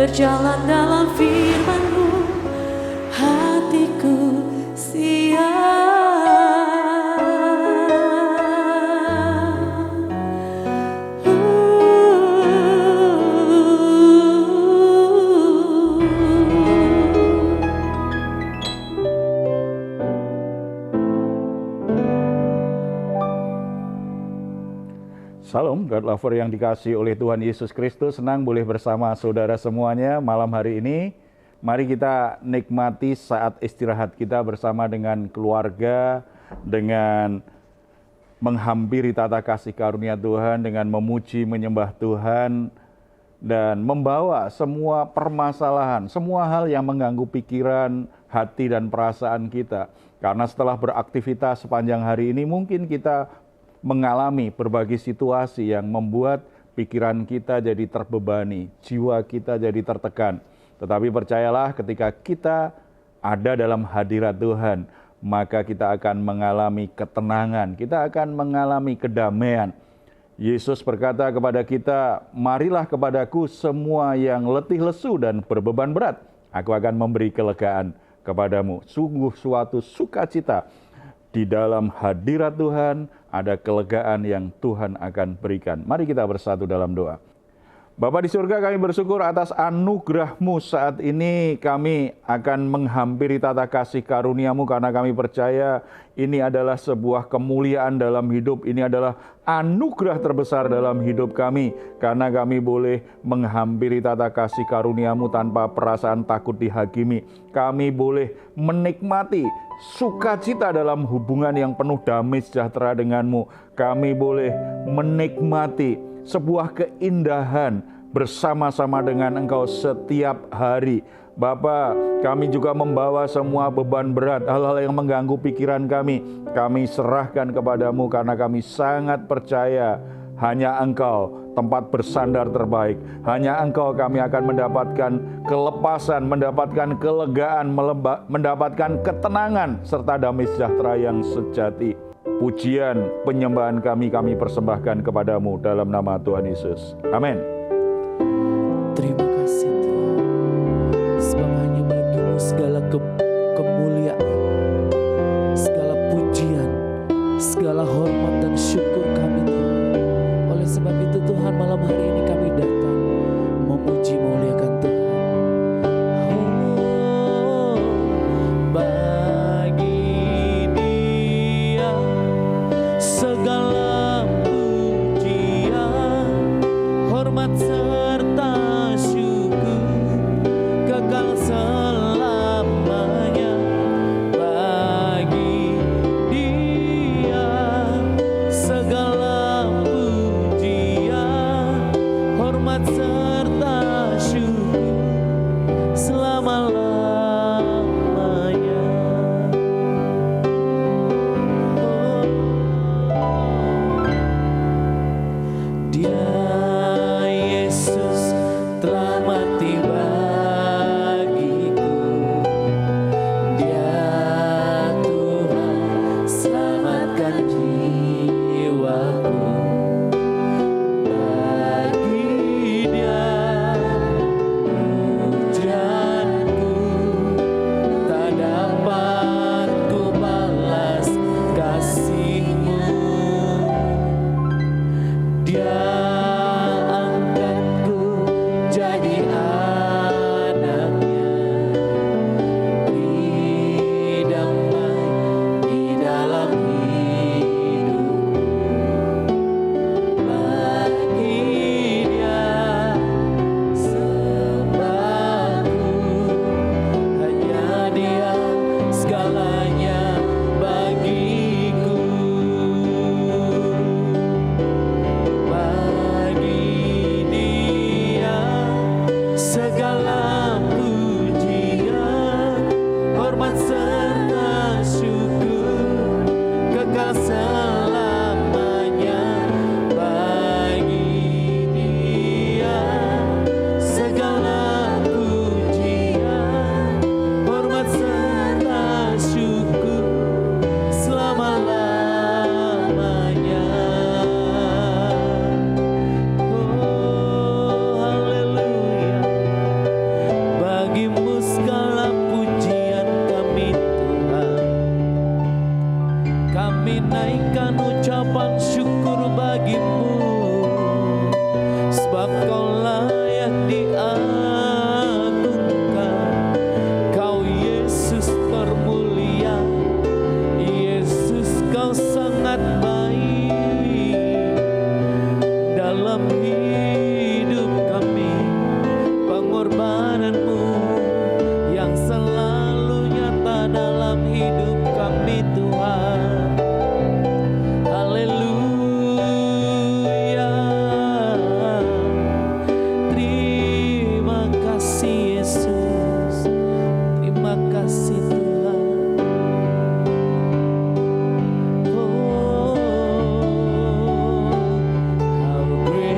berjalan dalam firman-Mu, hatiku siap. Salam, God Lover yang dikasihi oleh Tuhan Yesus Kristus. Senang boleh bersama saudara semuanya malam hari ini. Mari kita nikmati saat istirahat kita bersama dengan keluarga, dengan menghampiri tata kasih karunia Tuhan, dengan memuji, menyembah Tuhan, dan membawa semua permasalahan, semua hal yang mengganggu pikiran, hati, dan perasaan kita. Karena setelah beraktivitas sepanjang hari ini, mungkin kita mengalami berbagai situasi yang membuat pikiran kita jadi terbebani, jiwa kita jadi tertekan. Tetapi percayalah, ketika kita ada dalam hadirat Tuhan, maka kita akan mengalami ketenangan, kita akan mengalami kedamaian. Yesus berkata kepada kita, "Marilah kepadaku semua yang letih lesu dan berbeban berat, aku akan memberi kelegaan kepadamu." Sungguh suatu sukacita di dalam hadirat Tuhan, ada kelegaan yang Tuhan akan berikan. Mari kita bersatu dalam doa. Bapa di surga, kami bersyukur atas anugerah-Mu. Saat ini kami akan menghampiri tata kasih karunia-Mu karena kami percaya ini adalah sebuah kemuliaan dalam hidup. Ini adalah anugerah terbesar dalam hidup kami karena kami boleh menghampiri tata kasih karunia-Mu tanpa perasaan takut dihakimi. Kami boleh menikmati sukacita dalam hubungan yang penuh damai sejahtera dengan-Mu. Kami boleh menikmati sebuah keindahan bersama-sama dengan Engkau setiap hari. Bapa, kami juga membawa semua beban berat, hal-hal yang mengganggu pikiran kami serahkan kepadamu karena kami sangat percaya hanya Engkau tempat bersandar terbaik. Hanya Engkau kami akan mendapatkan kelepasan, mendapatkan kelegaan, mendapatkan ketenangan, serta damai sejahtera yang sejati. Pujian, penyembahan kami persembahkan kepadamu dalam nama Tuhan Yesus. Amin. Terima kasih Tuhan, sebab hanya bagi-Mu segala kemuliaan, segala pujian, segala hormat dan syukur kami Tuhan. Oleh sebab itu Tuhan, malam hari ini kami datang memuji memuliakan Tuhan. Bagi Dia segala pujian, hormat serta syukur kekal selamanya. Bagi Dia segala pujian, hormat serta syukur selama-lamanya. Dia Yesus telah mati bagiku. Dia Tuhan selamatkan jiwaku. Bagi Dia pujianku tak dapat ku balas kasih-Mu. Dia dalam hidup kami, pengorbananmu yang selalu nyata dalam hidup kami Tuhan. Haleluya. Terima kasih Yesus, terima kasih Tuhan. Oh, how great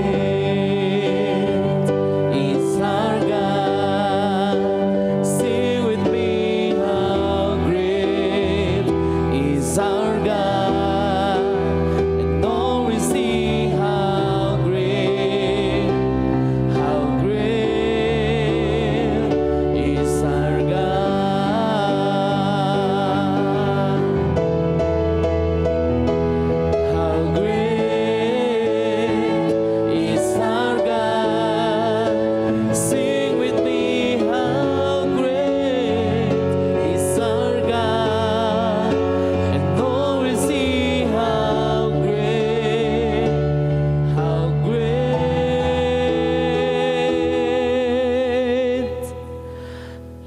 is our God. Sing with me, how great is our God. And all we see how great is our God. How great is our God. Sing with me, how great is our God. And all we see how great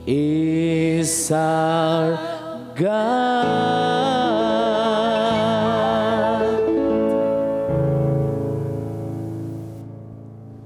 is our God.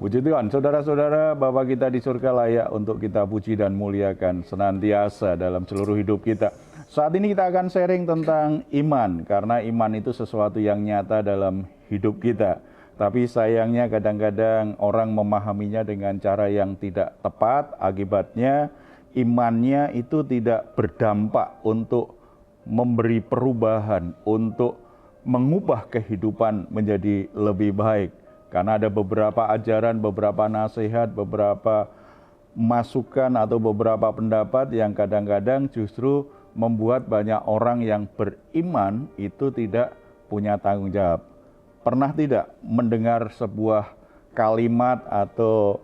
Puji Tuhan, saudara-saudara, Bapa kita di surga layak untuk kita puji dan muliakan senantiasa dalam seluruh hidup kita. Saat ini kita akan sharing tentang iman, karena iman itu sesuatu yang nyata dalam hidup kita. Tapi sayangnya kadang-kadang orang memahaminya dengan cara yang tidak tepat, akibatnya imannya itu tidak berdampak untuk memberi perubahan, untuk mengubah kehidupan menjadi lebih baik. Karena ada beberapa ajaran, beberapa nasihat, beberapa masukan atau beberapa pendapat yang kadang-kadang justru membuat banyak orang yang beriman itu tidak punya tanggung jawab. Pernah tidak mendengar sebuah kalimat atau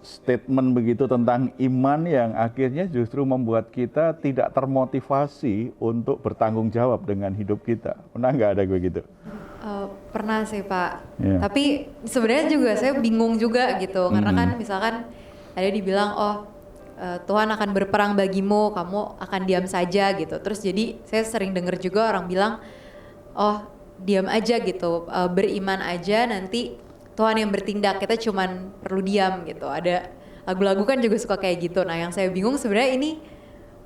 statement begitu tentang iman yang akhirnya justru membuat kita tidak termotivasi untuk bertanggung jawab dengan hidup kita? Pernah nggak ada begitu? Pernah sih Pak, Iya. tapi sebenarnya juga saya bingung juga gitu, karena kan misalkan ada dibilang Tuhan akan berperang bagimu, kamu akan diam saja gitu. Terus jadi saya sering dengar juga orang bilang, diam aja gitu, beriman aja nanti Tuhan yang bertindak, kita cuman perlu diam gitu. Ada lagu-lagu kan juga suka kayak gitu. Nah yang saya bingung sebenarnya ini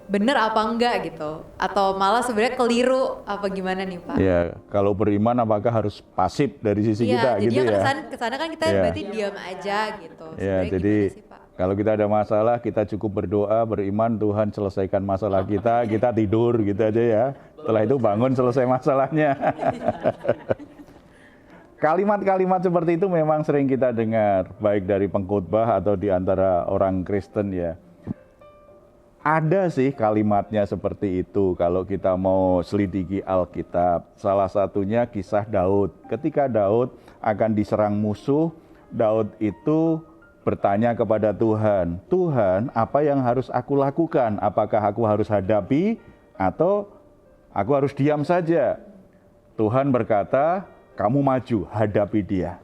bener apa enggak gitu, atau malah sebenarnya keliru apa gimana nih Pak? Ya, kalau beriman apakah harus pasif dari sisi kita Iya, gitu jadi ya? kesana kan kita Iya. berarti diam aja gitu. Ya, Sebenarnya jadi gimana sih, Pak? kalau kita ada masalah, kita cukup berdoa, beriman, Tuhan selesaikan masalah kita tidur gitu aja ya. Setelah itu bangun, selesai masalahnya. Kalimat-kalimat seperti itu memang sering kita dengar, baik dari pengkhotbah atau di antara orang Kristen ya. Ada sih kalimatnya seperti itu kalau kita mau selidiki Alkitab. Salah satunya kisah Daud. Ketika Daud akan diserang musuh, Daud itu bertanya kepada Tuhan, Tuhan, apa yang harus aku lakukan? Apakah aku harus hadapi atau aku harus diam saja? Tuhan berkata, kamu maju, hadapi dia.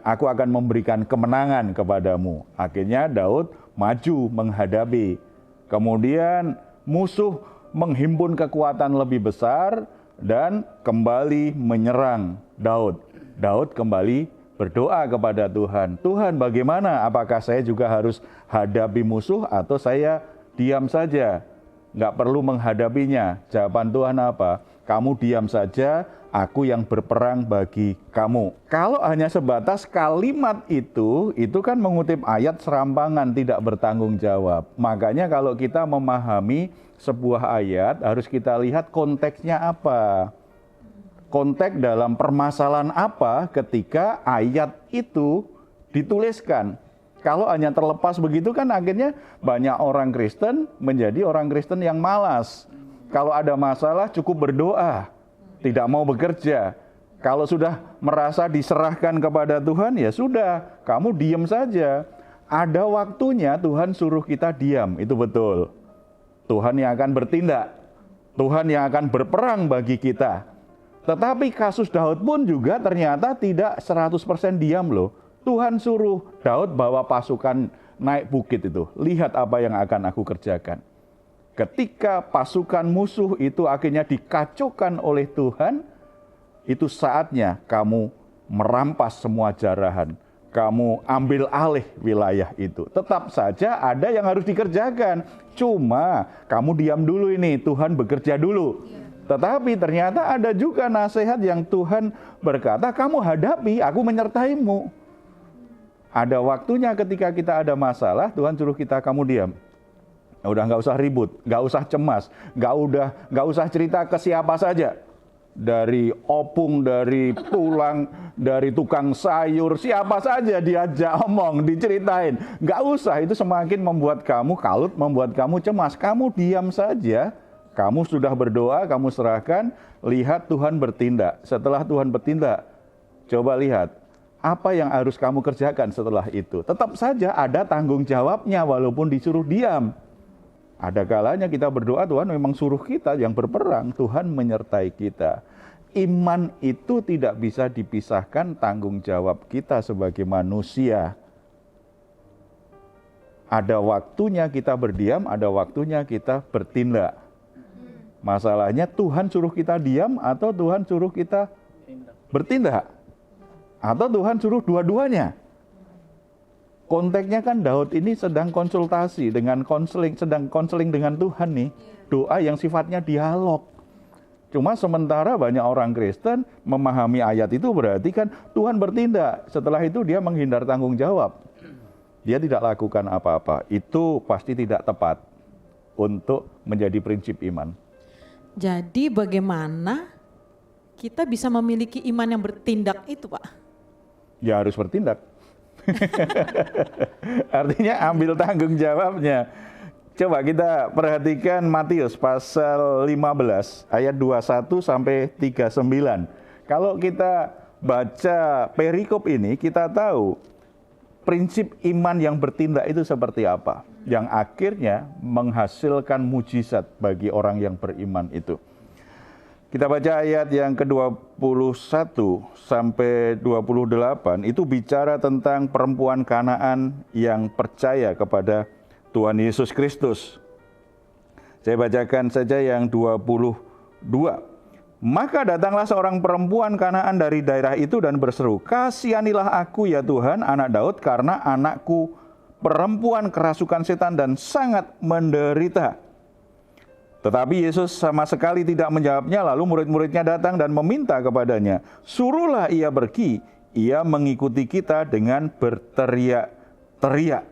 Aku akan memberikan kemenangan kepadamu. Akhirnya Daud maju menghadapi. Kemudian musuh menghimpun kekuatan lebih besar dan kembali menyerang Daud. Daud kembali berdoa kepada Tuhan. Tuhan, bagaimana? Apakah saya juga harus hadapi musuh atau saya diam saja? Nggak perlu menghadapinya. Jawaban Tuhan apa? Kamu diam saja, aku yang berperang bagi kamu. Kalau hanya sebatas kalimat itu kan mengutip ayat serampangan, tidak bertanggung jawab. Makanya kalau kita memahami sebuah ayat, harus kita lihat konteksnya apa. Konteks dalam permasalahan apa ketika ayat itu dituliskan. Kalau hanya terlepas begitu kan akhirnya banyak orang Kristen menjadi orang Kristen yang malas. Kalau ada masalah cukup berdoa, tidak mau bekerja. Kalau sudah merasa diserahkan kepada Tuhan, ya sudah, kamu diam saja. Ada waktunya Tuhan suruh kita diam, itu betul. Tuhan yang akan bertindak, Tuhan yang akan berperang bagi kita. Tetapi kasus Daud pun juga ternyata tidak 100% diam loh. Tuhan suruh Daud bawa pasukan naik bukit itu. Lihat apa yang akan aku kerjakan. Ketika pasukan musuh itu akhirnya dikacaukan oleh Tuhan, itu saatnya kamu merampas semua jarahan. Kamu ambil alih wilayah itu. Tetap saja ada yang harus dikerjakan. Cuma kamu diam dulu ini, Tuhan bekerja dulu. Tetapi ternyata ada juga nasihat yang Tuhan berkata, kamu hadapi, aku menyertaimu. Ada waktunya ketika kita ada masalah, Tuhan suruh kita kamu diam. Udah nggak usah ribut, nggak usah cemas, nggak usah cerita ke siapa saja. Dari opung, dari tulang, dari tukang sayur, siapa saja diajak omong, diceritain. Nggak usah, itu semakin membuat kamu kalut, membuat kamu cemas. Kamu diam saja, kamu sudah berdoa, kamu serahkan, lihat Tuhan bertindak. Setelah Tuhan bertindak, coba lihat, apa yang harus kamu kerjakan setelah itu. Tetap saja ada tanggung jawabnya walaupun disuruh diam. Ada kalanya kita berdoa, Tuhan memang suruh kita yang berperang, Tuhan menyertai kita. Iman itu tidak bisa dipisahkan tanggung jawab kita sebagai manusia. Ada waktunya kita berdiam, ada waktunya kita bertindak. Masalahnya Tuhan suruh kita diam atau Tuhan suruh kita bertindak? Atau Tuhan suruh dua-duanya? Konteksnya kan Daud ini sedang konsultasi dengan sedang konseling dengan Tuhan nih. Doa yang sifatnya dialog. Cuma sementara banyak orang Kristen memahami ayat itu berarti kan Tuhan bertindak. Setelah itu dia menghindar tanggung jawab. Dia tidak lakukan apa-apa. Itu pasti tidak tepat untuk menjadi prinsip iman. Jadi bagaimana kita bisa memiliki iman yang bertindak itu, Pak? Ya harus bertindak. Artinya ambil tanggung jawabnya. Coba kita perhatikan Matius pasal 15 ayat 21 sampai 39. Kalau kita baca perikop ini, kita tahu prinsip iman yang bertindak itu seperti apa, yang akhirnya menghasilkan mujizat bagi orang yang beriman itu. Kita baca ayat yang ke-21 sampai 28, itu bicara tentang perempuan Kanaan yang percaya kepada Tuhan Yesus Kristus. Saya bacakan saja yang 22. Maka datanglah seorang perempuan Kanaan dari daerah itu dan berseru, "Kasihanilah aku ya Tuhan, anak Daud, karena anakku perempuan kerasukan setan dan sangat menderita." Tetapi Yesus sama sekali tidak menjawabnya, lalu murid-muridnya datang dan meminta kepadanya, "Suruhlah ia pergi." Ia mengikuti kita dengan berteriak-teriak.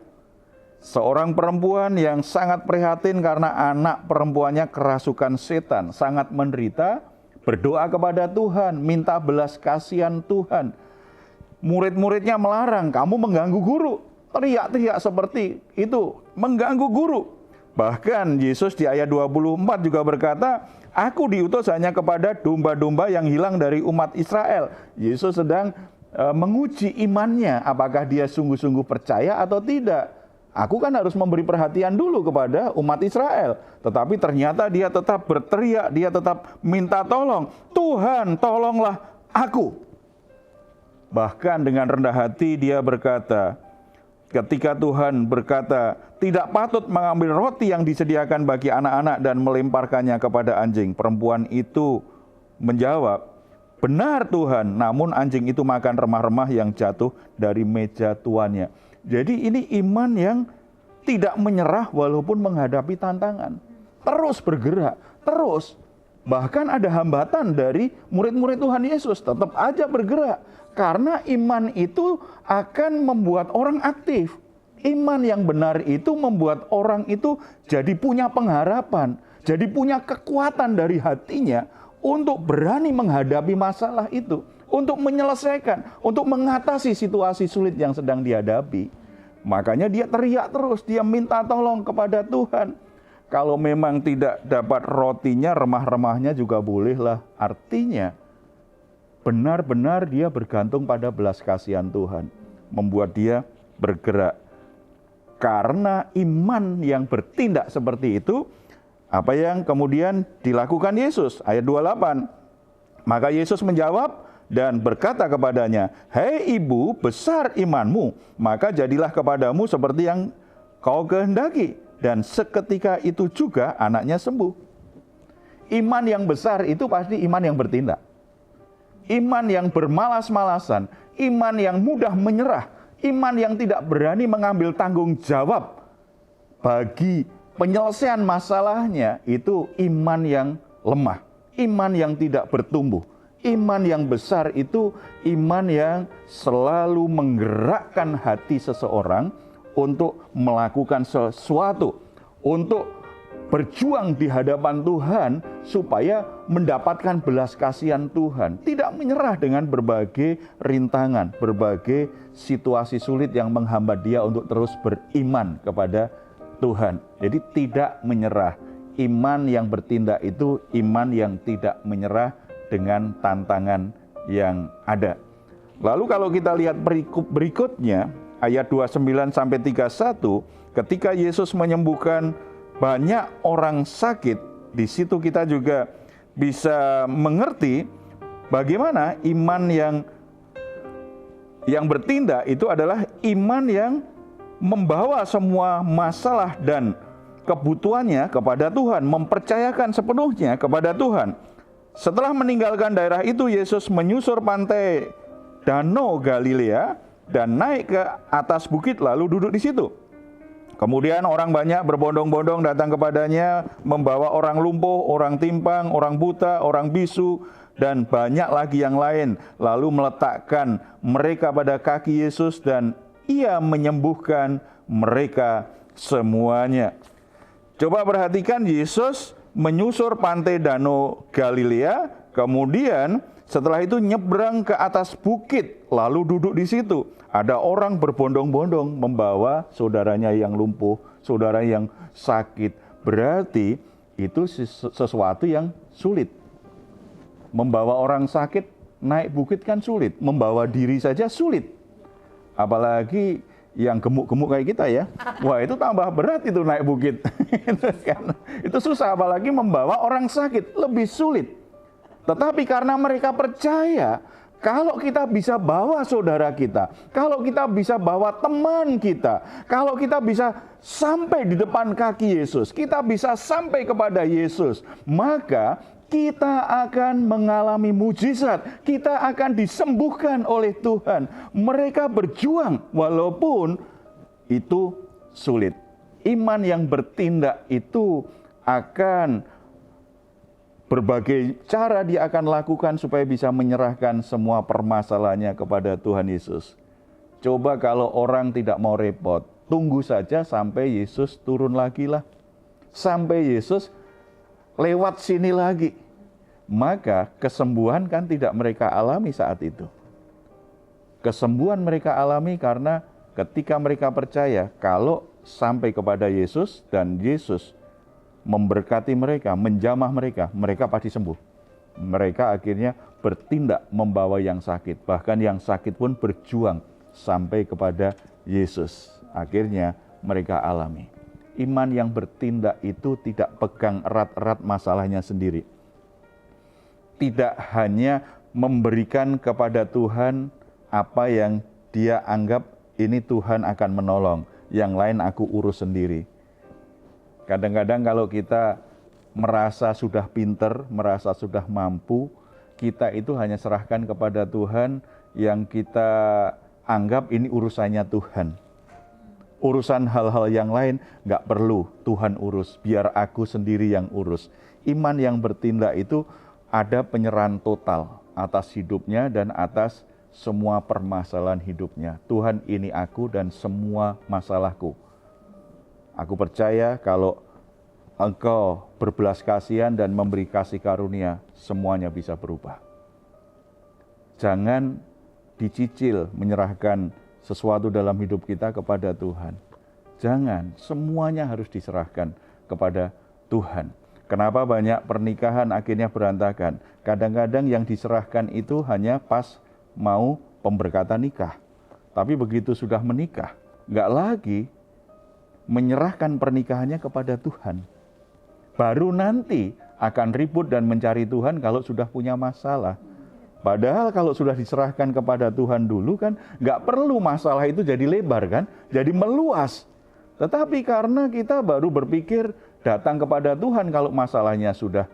Seorang perempuan yang sangat prihatin karena anak perempuannya kerasukan setan, sangat menderita, berdoa kepada Tuhan, minta belas kasihan Tuhan. Murid-muridnya melarang, "Kamu mengganggu guru." Teriak-teriak seperti itu, mengganggu guru. Bahkan Yesus di ayat 24 juga berkata, "Aku diutus hanya kepada domba-domba yang hilang dari umat Israel." Yesus sedang menguji imannya, apakah dia sungguh-sungguh percaya atau tidak. Aku kan harus memberi perhatian dulu kepada umat Israel. Tetapi ternyata dia tetap berteriak, dia tetap minta tolong. "Tuhan, tolonglah aku." Bahkan dengan rendah hati dia berkata, ketika Tuhan berkata, "Tidak patut mengambil roti yang disediakan bagi anak-anak dan melemparkannya kepada anjing." Perempuan itu menjawab, "Benar Tuhan, namun anjing itu makan remah-remah yang jatuh dari meja tuannya." Jadi ini iman yang tidak menyerah walaupun menghadapi tantangan. Terus bergerak, terus. Bahkan ada hambatan dari murid-murid Tuhan Yesus, tetap aja bergerak. Karena iman itu akan membuat orang aktif. Iman yang benar itu membuat orang itu jadi punya pengharapan, jadi punya kekuatan dari hatinya untuk berani menghadapi masalah itu, untuk menyelesaikan, untuk mengatasi situasi sulit yang sedang dihadapi. Makanya dia teriak terus, dia minta tolong kepada Tuhan. Kalau memang tidak dapat rotinya, remah-remahnya juga bolehlah. Artinya benar-benar dia bergantung pada belas kasihan Tuhan, membuat dia bergerak. Karena iman yang bertindak seperti itu, apa yang kemudian dilakukan Yesus? Ayat 28. Maka Yesus menjawab dan berkata kepadanya, "Hei ibu, besar imanmu, maka jadilah kepadamu seperti yang kau kehendaki." Dan seketika itu juga anaknya sembuh. Iman yang besar itu pasti iman yang bertindak. Iman yang bermalas-malasan, iman yang mudah menyerah, iman yang tidak berani mengambil tanggung jawab bagi penyelesaian masalahnya, itu iman yang lemah, iman yang tidak bertumbuh. Iman yang besar itu iman yang selalu menggerakkan hati seseorang untuk melakukan sesuatu, untuk berjuang di hadapan Tuhan supaya mendapatkan belas kasihan Tuhan. Tidak menyerah dengan berbagai rintangan, berbagai situasi sulit yang menghambat dia untuk terus beriman kepada Tuhan. Jadi tidak menyerah. Iman yang bertindak itu iman yang tidak menyerah dengan tantangan yang ada. Lalu kalau kita lihat berikutnya, ayat 29 sampai 31, ketika Yesus menyembuhkan banyak orang sakit, di situ kita juga bisa mengerti bagaimana iman yang bertindak itu adalah iman yang membawa semua masalah dan kebutuhannya kepada Tuhan, mempercayakan sepenuhnya kepada Tuhan. Setelah meninggalkan daerah itu, Yesus menyusur pantai Danau Galilea dan naik ke atas bukit lalu duduk di situ. Kemudian orang banyak berbondong-bondong datang kepadanya, membawa orang lumpuh, orang timpang, orang buta, orang bisu, dan banyak lagi yang lain. Lalu meletakkan mereka pada kaki Yesus dan Ia menyembuhkan mereka semuanya. Coba perhatikan, Yesus menyusur pantai Danau Galilea, kemudian setelah itu nyebrang ke atas bukit, lalu duduk di situ. Ada orang berbondong-bondong membawa saudaranya yang lumpuh, saudara yang sakit. Berarti itu sesuatu yang sulit. Membawa orang sakit naik bukit kan sulit, membawa diri saja sulit. Apalagi yang gemuk-gemuk kayak kita ya. Wah, itu tambah berat itu naik bukit. Itu susah, apalagi membawa orang sakit, lebih sulit. Tetapi karena mereka percaya, kalau kita bisa bawa saudara kita, kalau kita bisa bawa teman kita, kalau kita bisa sampai di depan kaki Yesus, kita bisa sampai kepada Yesus, maka kita akan mengalami mujizat, kita akan disembuhkan oleh Tuhan. Mereka berjuang walaupun itu sulit. Iman yang bertindak itu akan berbagai cara dia akan lakukan supaya bisa menyerahkan semua permasalahannya kepada Tuhan Yesus. Coba kalau orang tidak mau repot, tunggu saja sampai Yesus turun lagi lah. Sampai Yesus lewat sini lagi. Maka kesembuhan kan tidak mereka alami saat itu. Kesembuhan mereka alami karena ketika mereka percaya kalau sampai kepada Yesus dan Yesus memberkati mereka, menjamah mereka, mereka pasti sembuh. Mereka akhirnya bertindak membawa yang sakit. Bahkan yang sakit pun berjuang sampai kepada Yesus. Akhirnya mereka alami. Iman yang bertindak itu tidak pegang erat-erat masalahnya sendiri. Tidak hanya memberikan kepada Tuhan apa yang dia anggap ini Tuhan akan menolong. Yang lain aku urus sendiri. Kadang-kadang kalau kita merasa sudah pinter, merasa sudah mampu, kita itu hanya serahkan kepada Tuhan yang kita anggap ini urusannya Tuhan. Urusan hal-hal yang lain nggak perlu Tuhan urus, biar aku sendiri yang urus. Iman yang bertindak itu ada penyerahan total atas hidupnya dan atas semua permasalahan hidupnya. Tuhan, ini aku dan semua masalahku. Aku percaya kalau Engkau berbelas kasihan dan memberi kasih karunia, semuanya bisa berubah. Jangan dicicil menyerahkan sesuatu dalam hidup kita kepada Tuhan. Jangan, semuanya harus diserahkan kepada Tuhan. Kenapa banyak pernikahan akhirnya berantakan? Kadang-kadang yang diserahkan itu hanya pas mau pemberkatan nikah. Tapi begitu sudah menikah, nggak lagi menyerahkan pernikahannya kepada Tuhan. Baru nanti akan ribut dan mencari Tuhan kalau sudah punya masalah. Padahal kalau sudah diserahkan kepada Tuhan dulu kan nggak perlu masalah itu jadi lebar kan, jadi meluas. Tetapi karena kita baru berpikir datang kepada Tuhan kalau masalahnya sudah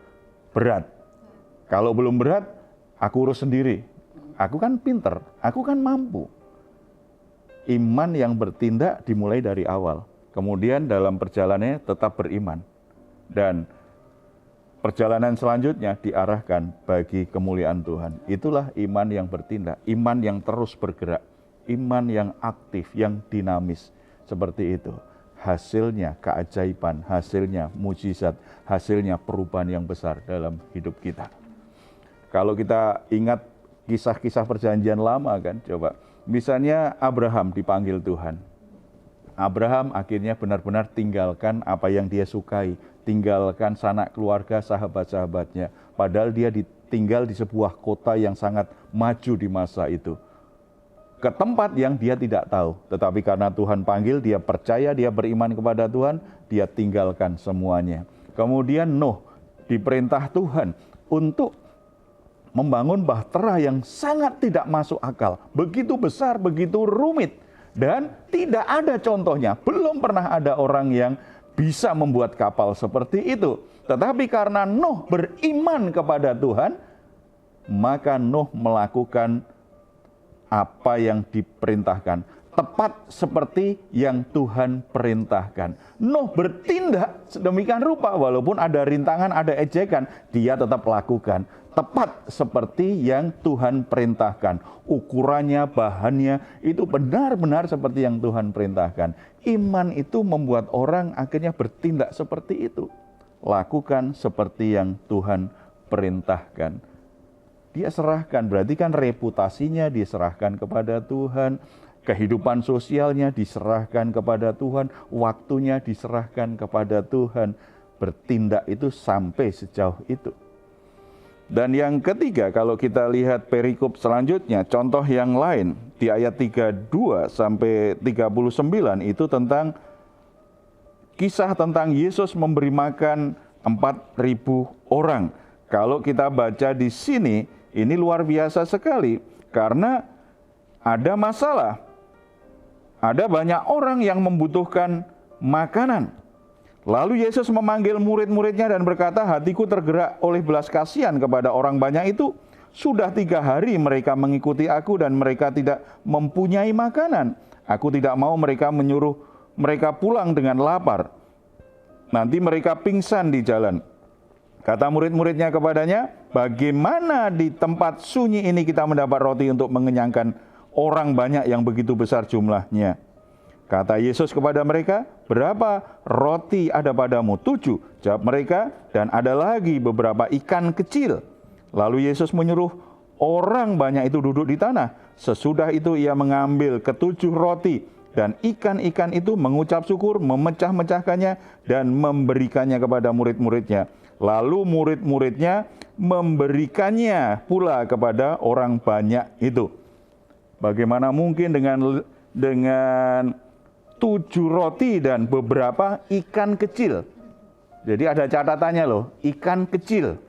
berat. Kalau belum berat, aku urus sendiri. Aku kan pinter, aku kan mampu. Iman yang bertindak dimulai dari awal. Kemudian dalam perjalanannya tetap beriman. Dan perjalanan selanjutnya diarahkan bagi kemuliaan Tuhan. Itulah iman yang bertindak, iman yang terus bergerak, iman yang aktif, yang dinamis. Seperti itu. Hasilnya keajaiban, hasilnya mujizat, hasilnya perubahan yang besar dalam hidup kita. Kalau kita ingat kisah-kisah perjanjian lama kan, coba. Misalnya Abraham dipanggil Tuhan. Abraham akhirnya benar-benar tinggalkan apa yang dia sukai, tinggalkan sanak keluarga, sahabat-sahabatnya. Padahal dia tinggal di sebuah kota yang sangat maju di masa itu. Ke tempat yang dia tidak tahu. Tetapi karena Tuhan panggil, dia percaya, dia beriman kepada Tuhan, dia tinggalkan semuanya. Kemudian Nuh diperintah Tuhan untuk membangun bahtera yang sangat tidak masuk akal. Begitu besar, begitu rumit. Dan tidak ada contohnya. Belum pernah ada orang yang bisa membuat kapal seperti itu. Tetapi karena Nuh beriman kepada Tuhan, maka Nuh melakukan apa yang diperintahkan. Tepat seperti yang Tuhan perintahkan. Nuh bertindak sedemikian rupa, walaupun ada rintangan, ada ejekan, dia tetap lakukan. Tepat seperti yang Tuhan perintahkan. Ukurannya, bahannya, itu benar-benar seperti yang Tuhan perintahkan. Iman itu membuat orang akhirnya bertindak seperti itu. Lakukan seperti yang Tuhan perintahkan. Dia serahkan, berarti kan reputasinya diserahkan kepada Tuhan. Kehidupan sosialnya diserahkan kepada Tuhan. Waktunya diserahkan kepada Tuhan. Bertindak itu sampai sejauh itu. Dan yang ketiga, kalau kita lihat perikop selanjutnya, contoh yang lain di ayat 32 sampai 39 itu tentang kisah tentang Yesus memberi makan 4.000 orang. Kalau kita baca di sini, ini luar biasa sekali karena ada masalah. Ada banyak orang yang membutuhkan makanan. Lalu Yesus memanggil murid-muridnya dan berkata, hatiku tergerak oleh belas kasihan kepada orang banyak itu. Sudah 3 hari mereka mengikuti aku dan mereka tidak mempunyai makanan. Aku tidak mau mereka menyuruh mereka pulang dengan lapar. Nanti mereka pingsan di jalan. Kata murid-muridnya kepadanya, bagaimana di tempat sunyi ini kita mendapat roti untuk mengenyangkan orang banyak yang begitu besar jumlahnya? Kata Yesus kepada mereka, berapa roti ada padamu? 7, jawab mereka, dan ada lagi beberapa ikan kecil. Lalu Yesus menyuruh orang banyak itu duduk di tanah. Sesudah itu ia mengambil ke-7 roti, dan ikan-ikan itu mengucap syukur, memecah-mecahkannya, dan memberikannya kepada murid-muridnya. Lalu murid-muridnya memberikannya pula kepada orang banyak itu. Bagaimana mungkin dengan 7 roti dan beberapa ikan kecil. Jadi ada catatannya loh, ikan kecil.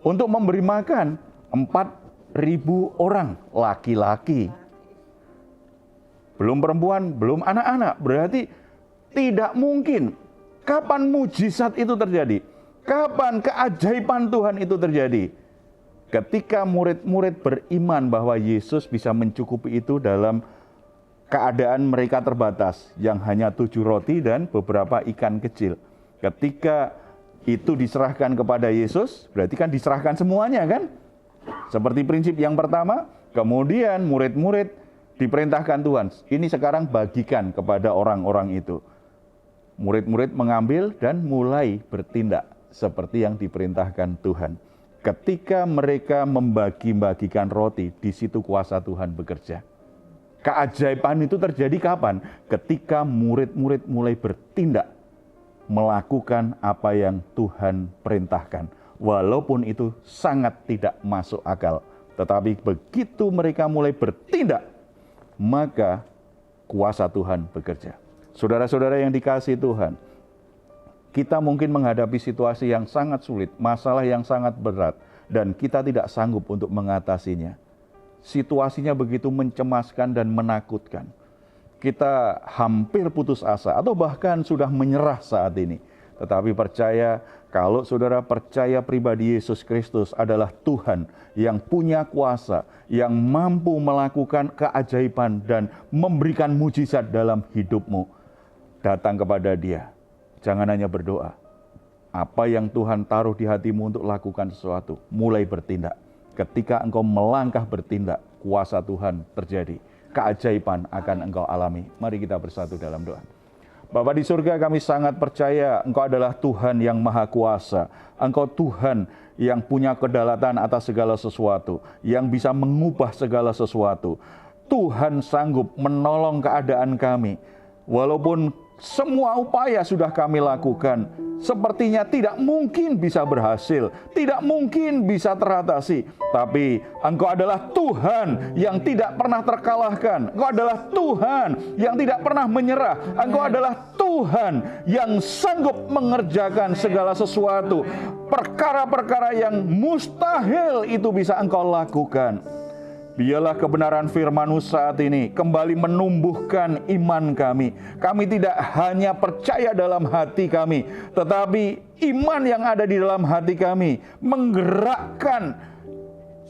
Untuk memberi makan 4.000 orang laki-laki. Belum perempuan, belum anak-anak. Berarti tidak mungkin. Kapan mujizat itu terjadi? Kapan keajaiban Tuhan itu terjadi? Ketika murid-murid beriman bahwa Yesus bisa mencukupi itu dalam keadaan mereka terbatas, yang hanya 7 roti dan beberapa ikan kecil. Ketika itu diserahkan kepada Yesus, berarti kan diserahkan semuanya kan? Seperti prinsip yang pertama, kemudian murid-murid diperintahkan Tuhan, ini sekarang bagikan kepada orang-orang itu. Murid-murid mengambil dan mulai bertindak seperti yang diperintahkan Tuhan. Ketika mereka membagi-bagikan roti, di situ kuasa Tuhan bekerja. Keajaiban itu terjadi kapan? Ketika murid-murid mulai bertindak, melakukan apa yang Tuhan perintahkan. Walaupun itu sangat tidak masuk akal. Tetapi begitu mereka mulai bertindak, maka kuasa Tuhan bekerja. Saudara-saudara yang dikasihi Tuhan, Kita mungkin menghadapi situasi yang sangat sulit, masalah yang sangat berat, dan kita tidak sanggup untuk mengatasinya. Situasinya begitu mencemaskan dan menakutkan. Kita hampir putus asa atau bahkan sudah menyerah saat ini. Tetapi percaya, kalau saudara percaya pribadi Yesus Kristus adalah Tuhan yang punya kuasa, yang mampu melakukan keajaiban dan memberikan mujizat dalam hidupmu, datang kepada Dia. Jangan hanya berdoa. Apa yang Tuhan taruh di hatimu untuk lakukan sesuatu, mulai bertindak. Ketika engkau melangkah bertindak, kuasa Tuhan terjadi. Keajaiban akan engkau alami. Mari kita bersatu dalam doa. Bapa di surga, kami sangat percaya Engkau adalah Tuhan yang maha kuasa. Engkau Tuhan yang punya kedaulatan atas segala sesuatu, yang bisa mengubah segala sesuatu. Tuhan sanggup menolong keadaan kami. Walaupun semua upaya sudah kami lakukan, sepertinya tidak mungkin bisa berhasil, tidak mungkin bisa teratasi. Tapi Engkau adalah Tuhan yang tidak pernah terkalahkan. Engkau adalah Tuhan yang tidak pernah menyerah. Engkau adalah Tuhan yang sanggup mengerjakan segala sesuatu. Perkara-perkara yang mustahil itu bisa Engkau lakukan. Biarlah kebenaran firman-Mu saat ini kembali menumbuhkan iman kami. Kami tidak hanya percaya dalam hati kami, tetapi iman yang ada di dalam hati kami menggerakkan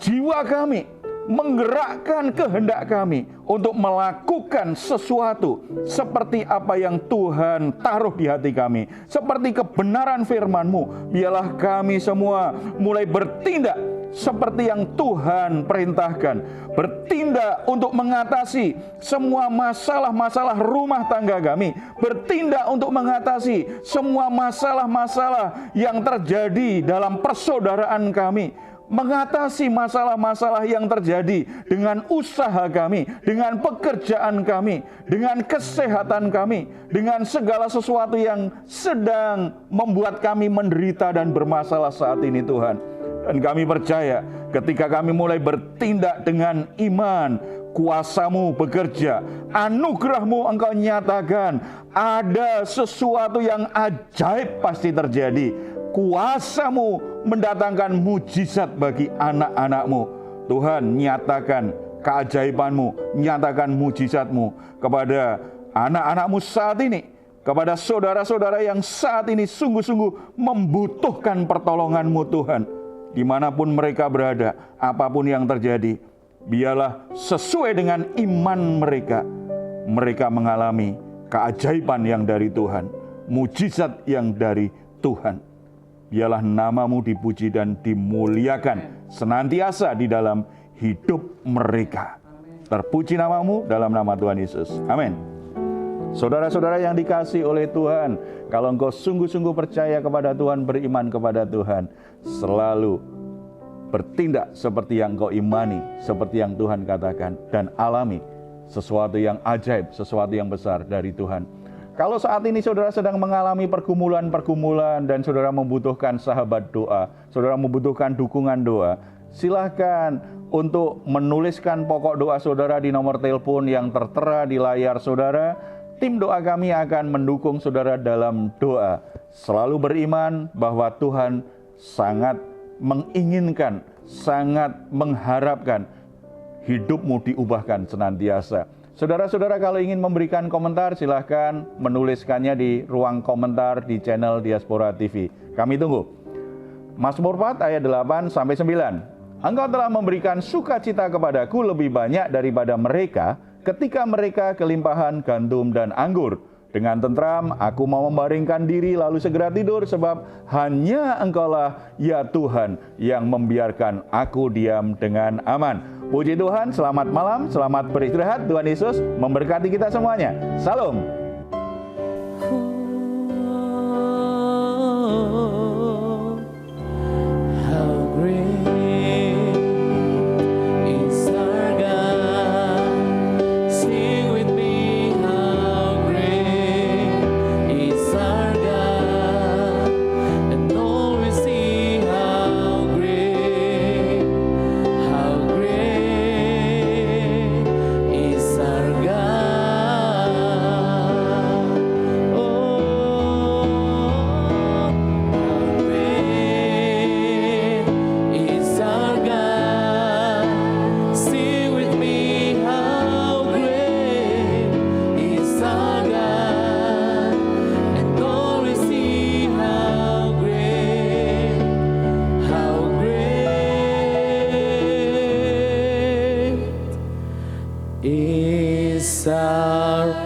jiwa kami, menggerakkan kehendak kami untuk melakukan sesuatu seperti apa yang Tuhan taruh di hati kami. Seperti kebenaran firman-Mu, biarlah kami semua mulai bertindak seperti yang Tuhan perintahkan. Bertindak untuk mengatasi semua masalah-masalah rumah tangga kami. Bertindak untuk mengatasi semua masalah-masalah yang terjadi dalam persaudaraan kami. Mengatasi masalah-masalah yang terjadi dengan usaha kami, dengan pekerjaan kami, dengan kesehatan kami, dengan segala sesuatu yang sedang membuat kami menderita dan bermasalah saat ini, Tuhan. Dan kami percaya ketika kami mulai bertindak dengan iman, kuasa-Mu bekerja, anugerah-Mu Engkau nyatakan, ada sesuatu yang ajaib pasti terjadi. Kuasa-Mu mendatangkan mujizat bagi anak-anak-Mu. Tuhan, nyatakan keajaiban-Mu, nyatakan mujizat-Mu kepada anak-anak-Mu saat ini, kepada saudara-saudara yang saat ini sungguh-sungguh membutuhkan pertolongan-Mu, Tuhan. Dimanapun mereka berada, apapun yang terjadi, biarlah sesuai dengan iman mereka, mereka mengalami keajaiban yang dari Tuhan, mujizat yang dari Tuhan. Biarlah nama-Mu dipuji dan dimuliakan senantiasa di dalam hidup mereka. Terpuji nama-Mu dalam nama Tuhan Yesus. Amin. Saudara-saudara yang dikasihi oleh Tuhan, kalau engkau sungguh-sungguh percaya kepada Tuhan, beriman kepada Tuhan, selalu bertindak seperti yang engkau imani, seperti yang Tuhan katakan, dan alami sesuatu yang ajaib, sesuatu yang besar dari Tuhan. Kalau saat ini saudara sedang mengalami pergumulan-pergumulan dan saudara membutuhkan sahabat doa, saudara membutuhkan dukungan doa, silakan untuk menuliskan pokok doa saudara di nomor telepon yang tertera di layar saudara. Tim doa kami akan mendukung saudara dalam doa. Selalu beriman bahwa Tuhan sangat menginginkan, sangat mengharapkan hidupmu diubahkan senantiasa. Saudara-saudara kalau ingin memberikan komentar, silahkan menuliskannya di ruang komentar di channel Diaspora TV. Kami tunggu. Mazmur 4 ayat 8-9. Engkau telah memberikan sukacita kepadaku lebih banyak daripada mereka, ketika mereka kelimpahan gandum dan anggur. Dengan tentram aku mau membaringkan diri lalu segera tidur, sebab hanya Engkaulah ya Tuhan yang membiarkan aku diam dengan aman. Puji Tuhan, selamat malam, selamat beristirahat. Tuhan Yesus memberkati kita semuanya. Salam. Oh di sorga.